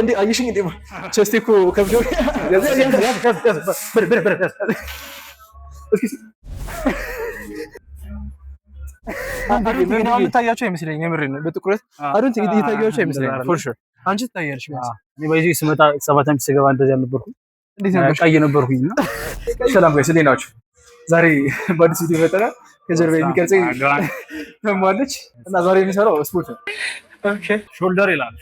እንዴ አየሽኝ እንዴ ቸስቴ እኮ ከብዶ ታያቸው አይመስለኝም። የምሬን ነው። በጥቁረት አዱን ታያቸው አይመስለኝም። ፎር ሹር አንቺ ትታያለሽ። እኔ በዚህ ስመጣ 7 ዓመት ስገባ እንደዚህ አልነበርኩም። እንዴት ነው ቀይ ነበርኩኝ እና ሰላም ጋይስ እንዴት ናችሁ? ዛሬ በአዲስ ቪዲዮ መጥተናል። ከጀርባ የሚቀርጸኝ ተሟለች እና ዛሬ የሚሰራው ስፖርት ነው። ኦኬ ሾልደር ይላል።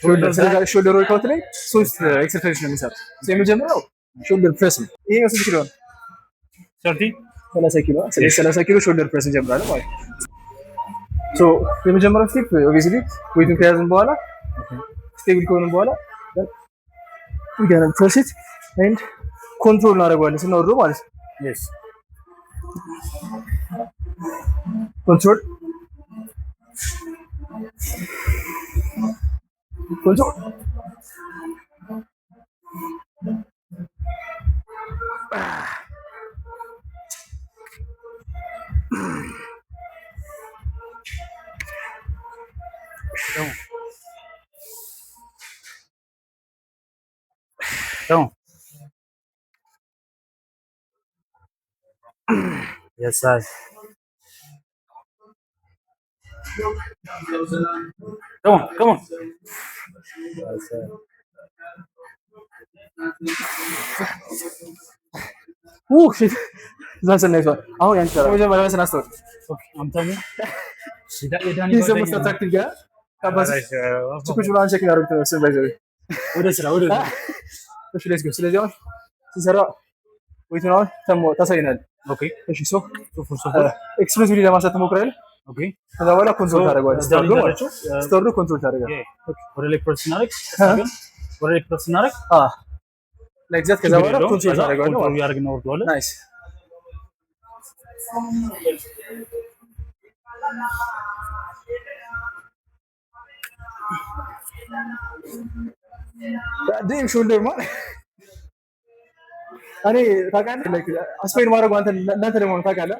ሾልደር ወርክአውት ላይ 3 ኤክሰርሳይዝ ነው የሚሰራው። የመጀመሪያው ሾልደር ፕሬስ ነው። ይሄ ነው 6 ኪሎ ነው። 30 ኪሎ 30 ኪሎ ሾልደር ፕሬስ እንጀምራለን ማለት ነው። ሶ የመጀመሪያው ስቴፕ ኦብቪየስሊ ዌይቱን ከያዝን በኋላ ስቴብል ከሆንን በኋላ we gonna press it and ኮንትሮል እናደርገዋለን ስናወርደው ማለት ነው። yes ኮንትሮል Então. Yes, sir. Come on. Yes, sir. Shit. That's a nice one. Oh, yeah, sir. I'm going to start. Okay, I'm telling you. He's the most attractive guy. ቁጭ ብሎ አንቸክ ያደርጉት ነው ስለዚህ ወደ ስራ እሺ ሌትስ ጎ ስለዚህ አሁን ሲሰራ ወይት ነው ተሞ ታሳይናል። ኦኬ እሺ ሶ ኤክስፕሬሲቭሊ ለማሳት ትሞክራለህ። ኦኬ ከዛ በኋላ ኮንትሮል ታደርጋለህ። ስታርዶ ኮንትሮል ታደርጋለህ። ወደ ላይ ፕሬስ እናደርግ ወደ ላይ ፕሬስ እናደርግ ላይክ ዛት ከዛ በኋላ ኮንትሮል ታደርጋለህ። ኮንትሮል ያደርግና ወርደዋለህ። ናይስ ዳዲም ሾልደር ማለት እኔ ታውቃለህ ላይክ አስፔን ማድረግ አንተ ደግሞ ታውቃለህ።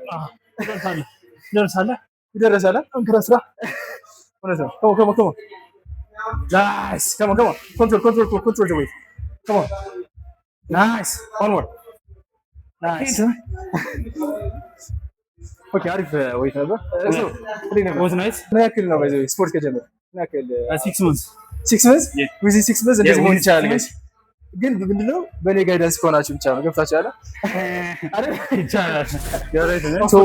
ይደርሳል እንክረስራ ማለት ነው። come on nice come on control the weight come on nice one more nice ኦኬ አሪፍ weight ነበር እሱ was nice ምን ያክል ነው በዚህ ስፖርት ከጀመረ ምን ያክል 6 months 6 months with 6 months እንደዚህ መሆን ይችላል ጋይስ። ግን ምንድነው በኔ ጋይዳንስ ከሆናችሁ ብቻ ነው ገብታችኋል አይደል? ይቻላል ሶ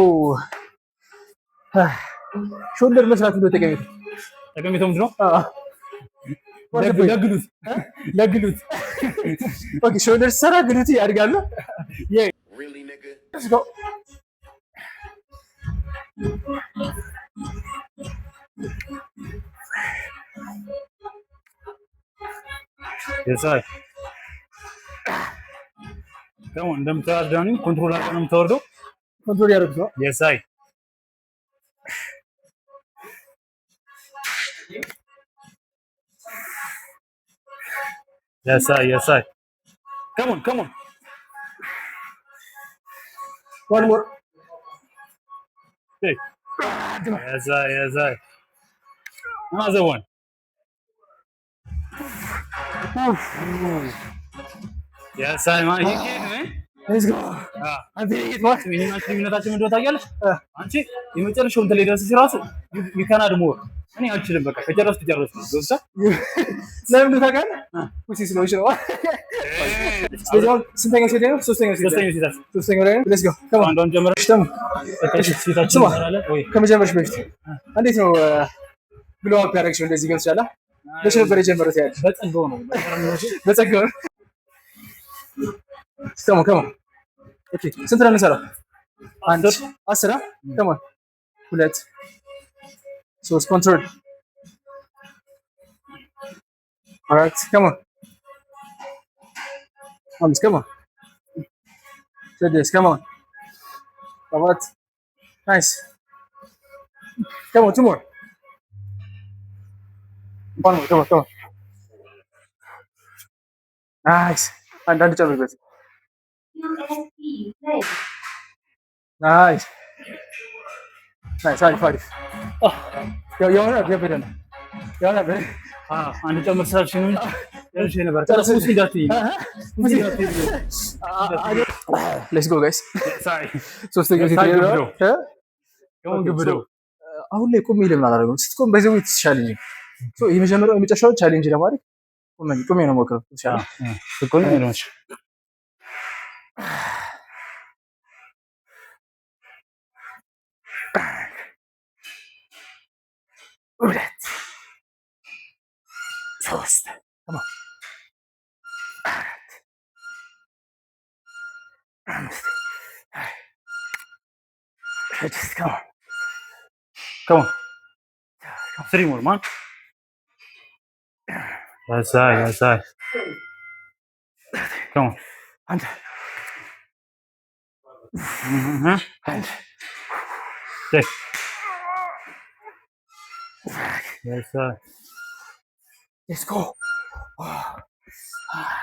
ሾልደር መስራት ነው ጠቀሜታው ምንድን ነው? ለግሉት ኦኬ ሾልደር ሰራ ግሉት ያድጋል። Really nigga let's go yes sir. ደግሞ እንደምታደርገው ኮንትሮል አድርገን ነው የምታወርደው። ኮንትሮል ያደርጉት ነው። yes sir. yes sir. come on one more hey yes sir. Another one. Yes sir man you can man let's go አንተ ይሄት ሚኒማችን ምንታችን እንደው ታያለሽ አንቺ የመጨረሻው እንትን ላይ ደርሰሽ ራሱ you cannot more እኔ አልችልም በቃ ከጨረስኩ ገብታ ለምን ታውቃለህ ወይስ ስለሆነች ነው ስለዚህ ስንተኛ ሴት ነው ሶስተኛ ላይ let's go come on አንዷን ጀምረሽ ተም ሴታችን እንሰራለን ወይ ከመጀመርሽ በፊት እንዴት ነው ብሎ አፕ ያደረግሽው እንደዚህ ገብቻለሁ ለሽ ነበር የጀመረው ያለ በጸጋው ነው come on ኦኬ ስንት ነው እንሰራው? 10 come on 2 3 control alright come on come on come on what nice come on two more one more come on nice አንዳንድ ጨምርበት nice አሪፍ የሆነ ገበደ ነው ያው ነበር አንድ ጨምር ስላልሽኝ ነው እንጂ ነበር ሙስ እንዳትዪ ሌትስ ጎ ጋይስ ሳይ ሶስተኛው ሴት ነው ግብደው አሁን ላይ ቁም ለምን አላደረገው ስትቆም በዚህ ወይ ትሻለኝ የመጀመሪያው የመጨረሻው ቻሌንጅ ለማድረግ ቁሜ ነው ሞክረው ይሻላል ቁሜ ነው ሁለት ሶስት አራት አምስት ስድስት Come on. 3 more, man. Yes, I. Come on. And. And. Yes. Yes, I. Let's go.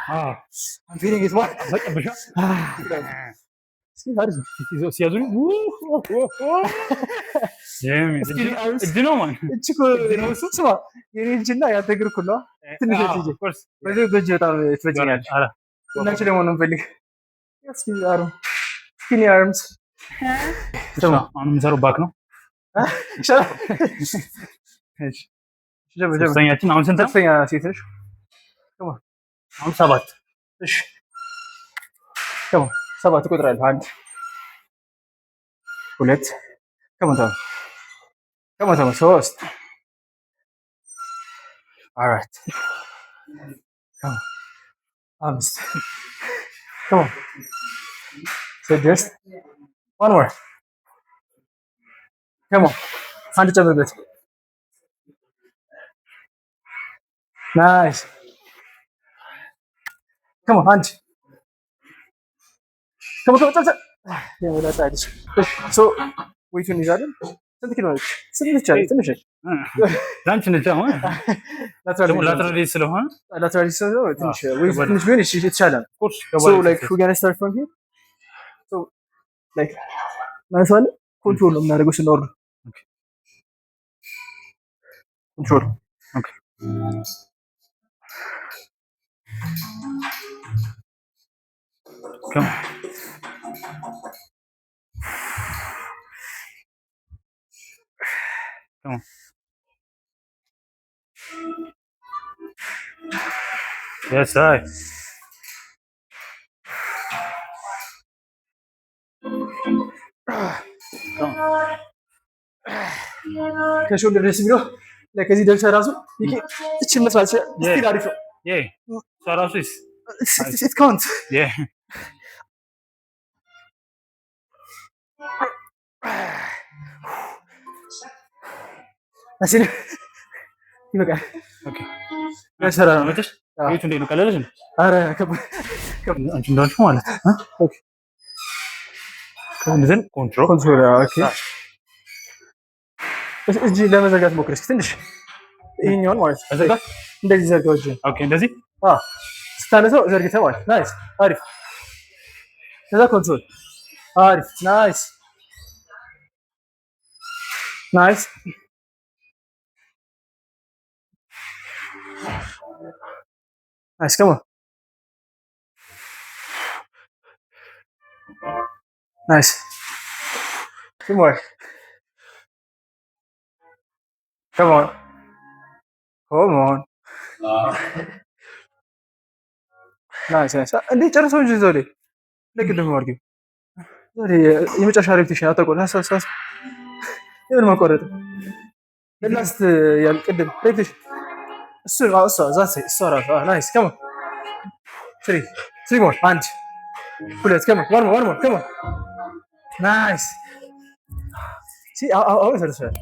I'm feeling it. What? ሲያዙኝ እጅ ነው ማለት እጅ ነው ስማ የኔ እጅና ያንተ እግር እኩል ነው ትንሽ እጅ በዚህ በእጅ በጣም ትበጅኛለች እናንቺ ደግሞ ነው የምፈልግ ስኪኒ አርምስ አሁን የምሰራው ባክ ነው ሶስተኛችን አሁን ስንት ሶስተኛ ሴት ነሽ አሁን 7 እሺ ሰባት እቆጥራለሁ አንድ ሁለት ከመቶ ሶስት አራት አምስት ስድስት one more አንድ ጨምርበት ናይስ አንድ ወይቱን እንይዛለን። ስንት ኪሎ ነች? ስንት ነች? ትንሽ ነች። ላንቺ ነች። አሁን ላተራሊ ስለሆነ ትንሽ ቢሆን የተሻለ ነው። እናነሳዋለን። ኮንትሮል ነው የምናደርገው ስንወርድ ኮንትሮል Come on. Yes, I. ከሾልደር ደስ የሚለው ከዚህ ደርሰህ ራሱ እችን መስራት ስቲል አሪፍ ነው። ራሱ it counts. አሲን ይበቃል። ኦኬ ያሰራ ነው ማለት ቤቱ እንዴት ነው? ቀለለሽ ነው? አረ አንቺ እንዳልሽው ማለት ኦኬ ከእንደዚህ ኮንትሮል ኦኬ እጅ ለመዘርጋት ሞክር እስኪ ትንሽ ይሄኛውን ማለት ነው። ዘርጋ እንደዚህ ዘርጋው እጅ ኦኬ እንደዚህ ስታነሳው ዘርግተህ ማለት ናይስ አሪፍ ከዛ ኮንትሮል አሪፍ ናይስ ናይስ Nice, come on. Nice. Two more. Come on. Nice. እንዴ ጨርሰው እንጂ ዞሬ ለቅድም ወርጊ ዞሬ የመጨረሻ ሬፕቲሽን አታቆል ሀሳብ የምን ማቆረጥ ላስት ያልቅድም ሬፕቲሽን እሱ ራሱ ናይስ ከማ ትሪ ሞር አንድ ሁለት ከማ ዋን ሞር ከማ ናይስ አሁን ሰርተሻል።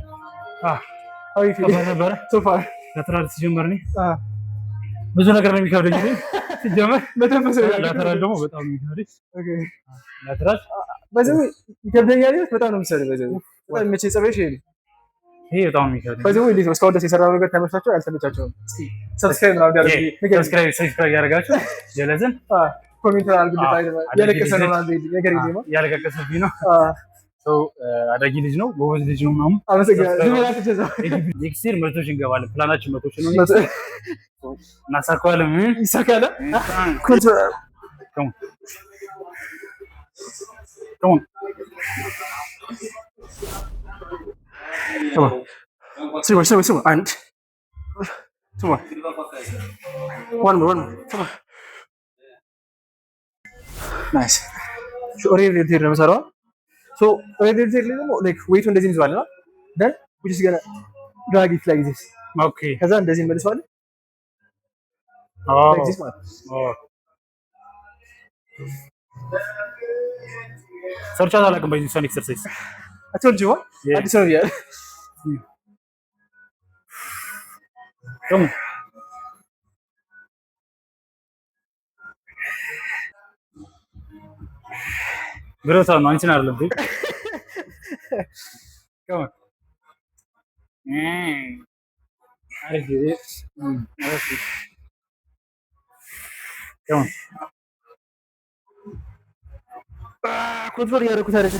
ነበረ ሶፋር ላተራል ሲጀመር ብዙ ነገር ነው የሚከብደኝ ሲጀመር ላተራል ደግሞ በጣም የሚከብደኝ ላተራል በዚህ ይከብደኛል በጣም ነው የምሰራው በጣም መቼ ጸበሽ ይሄ በጣም የሚከብደኝ በዚህ እንዴት ነው እስካሁን ድረስ የሰራው ነገር ተመችቷቸው ያልተመቻቸውም? እስኪ ሰብስክራይብ ነው ያደርጋችሁ ጀለዝን ኮሜንት አድርጉ። ያለቀሰ ነው ነገር ይሄማ ያለቀሰብኝ ነው አዳጊ ልጅ ነው፣ ጎበዝ ልጅ ነው ምናምን። አመሰግናለሁ። ኔክስት ይር 100 ሺህ እንገባለን። ፕላናችን 100 ሺህ ነው። እናሳካዋለን። ይሳካል። ስማ አንድ ስማ one more nice ኦሬዲ ሪቴል ነው የምሰራው so ኦሬዲ ሪቴል ደግሞ like weight እንደዚህ እንይዘዋለን then we just gonna drag it like this okay ከዛ እንደዚህ እንመልሰዋለን like this ማለት ሰርቻ አላውቅም በዚህ ሰን ኤክሰርሳይዝ I told you አዲስ ነው ያለ come ብረታ ነው አንቺን አይደለም ቢል come አሪፍ አሪፍ come ኮንትሮል ያደረኩት አይደል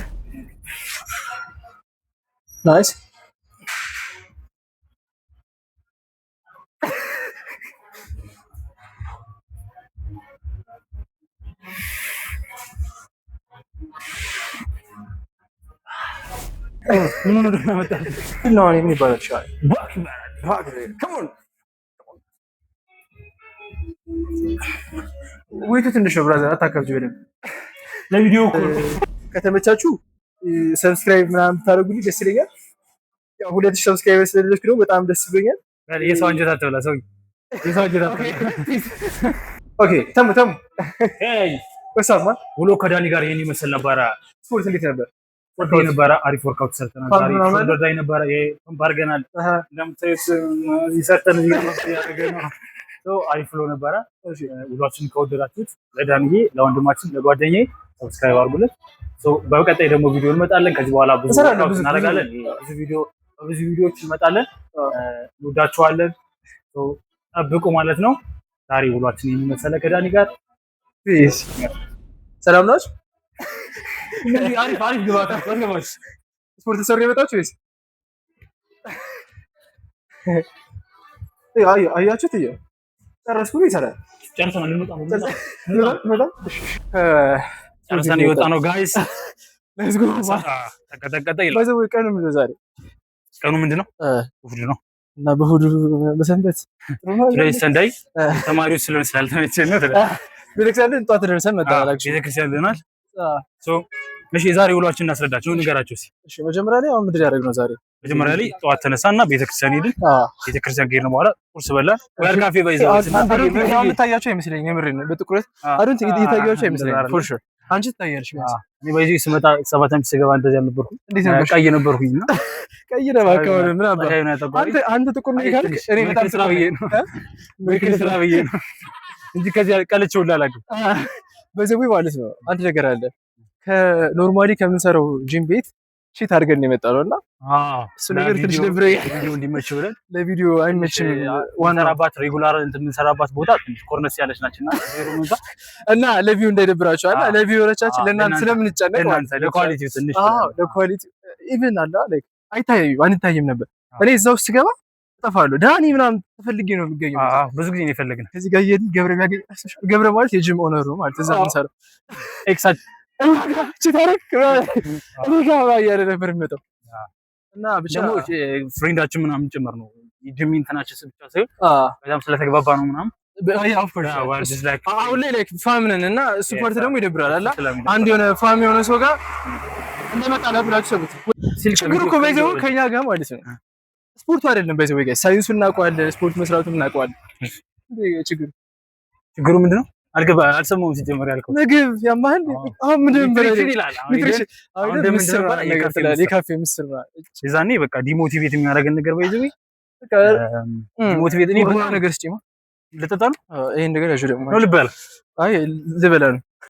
ናይስ ምን ነው ደግሞ መጣ ነው እኔ ምን ይባላል ሻይ ባክ come on ወይቱ ትንሽ ነው ብራዘር አታካብጂ በደንብ ለቪዲዮ እኮ ከተመቻችሁ ሰብስክራይብ ምናምን ብታደርጉልኝ ደስ ይለኛል ያው 2000 ሰብስክራይበር ስለሌሎች ነው በጣም ደስ ብሎኛል የሰው አንጀት አትበላ ሰው የሰው አንጀት አትበላ ኦኬ ተሙ ሄይ ወሳማ ውሎ ከዳኒ ጋር ይሄን ይመስል ነበረ ስፖርት እንዴት ነበር ወርካውት ነበረ አሪፍ ወርካውት ሰርተናል ዛሬ ወደዳይ ነበረ ባርገናል እንደምታዩት ይሰርተን ያደረገው ሶ አሪፍ ብሎ ነበረ ውሏችን ከወደዳችሁት ለዳንዬ ለወንድማችን ለጓደኛዬ ሰብስክራይብ አድርጉለት ሶ በቀጣይ ደግሞ ቪዲዮ እንመጣለን ከዚህ በኋላ ብዙ እናደርጋለን ብዙ ቪዲዮዎች እንመጣለን እንወዳችኋለን ሶ ጠብቁ ማለት ነው ዛሬ ውሏችን የሚመሰለ ከዳኒ ጋር ፒስ ሰላም ናችሁ አሪፍ ግባታ ወንድሞች ስፖርት ሰሩ የመጣችሁ ወይስ አያችሁት ጨረስኩ ይሰራል ጨርሰናል ልንወጣ ጨርሰን የወጣ ነው ጋይስ ሌትስ ጎ ተቀጠቀጠ ይላል ባይዘው ቀኑ ምንድን ነው ዛሬ ቀኑ ምንድን ነው እሑድ ነው እና በእሑድ በሰንበት ስለዚህ ሰንዳይ ተማሪዎች ስለሆነ ስላልተመቸን ነው ቤተክርስቲያን ጠዋት ደርሰን መጣላችሁ ቤተክርስቲያን ልናል ሶ እሺ የዛሬ ውሏችን እናስረዳችሁ ንገራችሁ እሺ መጀመሪያ ላይ አሁን ምንድን ያደረግነው ዛሬ መጀመሪያ ላይ ጠዋት ተነሳና ቤተክርስቲያን ሄድን ቤተክርስቲያን ከሄድን በኋላ ቁርስ በላን ወያል ካፌ ባይዘው አሁን የምታያቸው አይመስለኝም የምሬን ነው በጥቁረት አሁን እየታያቸው አይመስለኝም ፎር ሹር አንቺ ትታያለሽ እኔ ባይዘው ስመጣ 7 ዓመት ስገባ እንደዚህ አልነበርኩም እንዴት ነበር ቀይ ነበርኩኝና ቀይ ነው አካባቢ ምን አባ አንተ ጥቁር ነው ካልክ እኔ በጣም ስራ ብዬ ነው እንጂ ከዚህ ቀለችው ላላችሁ በዘው ማለት ነው አንድ ነገር አለ ከኖርማሊ ከምንሰራው ጂም ቤት ቺት አድርገን ነው የመጣነውና እሱ ነገር ትንሽ ነብረ ቪዲዮ እንዲመቸው ብለን ለቪዲዮ አይመችም ዋናራባት ሬጉላር እንትምንሰራባት ቦታ ትንሽ ኮርነስ ያለች ናችና እና ለቪው እንዳይደብራችሁ አላ ለቪውሮቻችን ለእናንተ ስለምንጨነቅ ለእናንተ ለኳሊቲው ትንሽ ለኳሊቲ ኢቭን አላ ላይክ አንታይም ነበር እኔ እዛው ውስጥ ገባ ጠፋለሁ ዳኒ ምናምን ተፈልጌ ነው የሚገኘው ብዙ ጊዜ ነው የፈለግነው ከዚህ ጋር ገብረ ማለት የጂም ኦነሩ ማለት እዛ ምንሰራ ኤክሳት ቺታረክ እኔ ጋር ያለ ነበር የሚመጣው እና ብቻ ደግሞ ፍሬንዳችን ምናምን ጭምር ነው ጂም እንትናችን ብቻ ሳይሆን በጣም ስለተግባባ ነው ምናምን አሁን ላይ ላይክ ፋም ነን እና ስፖርት ደግሞ ይደብራል አላ አንድ የሆነ ፋም የሆነ ሰው ጋር እንደመጣ ብላችሁ ሰቡት ችግሩ እኮ በይዘው ከኛ ጋር ማለት ነው ስፖርቱ አይደለም በይዘው ጋር ሳይንሱን እናውቀዋለን ስፖርት መስራቱን እናውቀዋለን ችግሩ ምንድነው አልሰማሁም ሲጀመር ያልከው ምግብ ያማህል አሁን ምንድን ኑትሪሽን ይላል አሁን የካፌ ምስር የዛኔ በቃ ዲሞቲቬት የሚያደርገን ነገር ባይዘው በቃ ዲሞቲቬት እኔ ቡና ነገር እስቲ ልጠጣ ነው ይሄን ነገር ያዥ ደግሞ ነው ልበላ አይ ልበላ ነው